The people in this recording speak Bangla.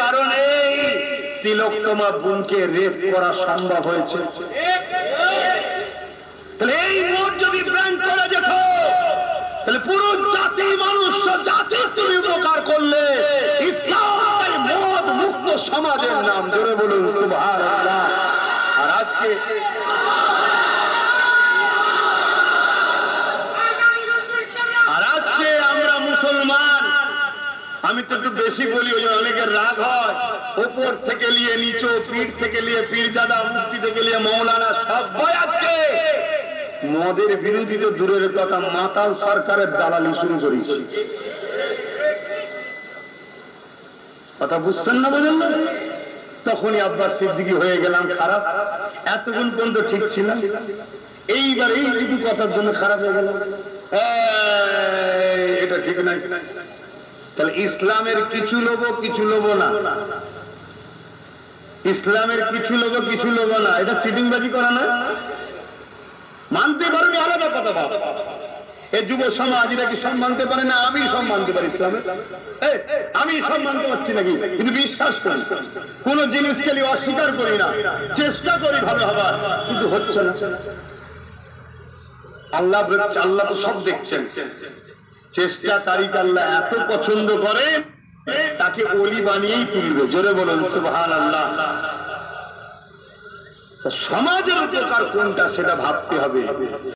কারণে তিলোত্তমা বোনকে রেপ করা সম্ভব হয়েছে। তাহলে এই মোট যদি ব্যান করে যেত, তাহলে পুরো জাতি মানুষ জাতির তুমি উপকার করলে। ইসলাম তাই মদ মুক্ত সমাজের নাম, জোরে বলুন সুবহানাল্লাহ। আর আজকে আমরা মুসলমান, আমি তো একটু বেশি বলি, ওই অনেকের রাগ হয়। উপর থেকে নিয়ে নিচু, পীর থেকে নিয়ে পীরজাদা, মুফতি থেকে নিয়ে মৌলানা, সবাই আজকে মদের বিরোধী তো দূরের কথা, মাতাল সরকারের দালালি শুরু করেছে। কথা বুঝছেন না, বলেন না? তখনই আব্বাস সিদ্দিকী হয়ে গেলাম খারাপ। এতক্ষণ পর্যন্ত ঠিক ছিলাম, এইবার এইটুকু কথার জন্য খারাপ হয়ে গেলাম। এটা ঠিক নাই। তাহলে ইসলামের কিছু লোভ কিছু লোভ না, ইসলামের কিছু লোভ কিছু লোভ না, এটা চিটিংবাজি করা না। মানতে পারবে আলাদা কথা, ভাব এই যুব সমাজ এরা কি সব মানতে পারে না? আমি সব মানতে পারি ইসলামের, আমি সব মানতে পারছি নাকি, কিন্তু বিশ্বাস করি কোন জিনিসকে অস্বীকার করি না, চেষ্টা করি ভালো হবার, কিন্তু হচ্ছে না। আল্লাহ আল্লাহ তো সব দেখছেন। চেষ্টাকারীকে আল্লাহ এত পছন্দ করে, তাকে ওলি বানিয়েই তুলবে, জোরে বলুন সুবহানাল্লাহ। সমাজের উপকার কোনটা সেটা ভাবতে হবে।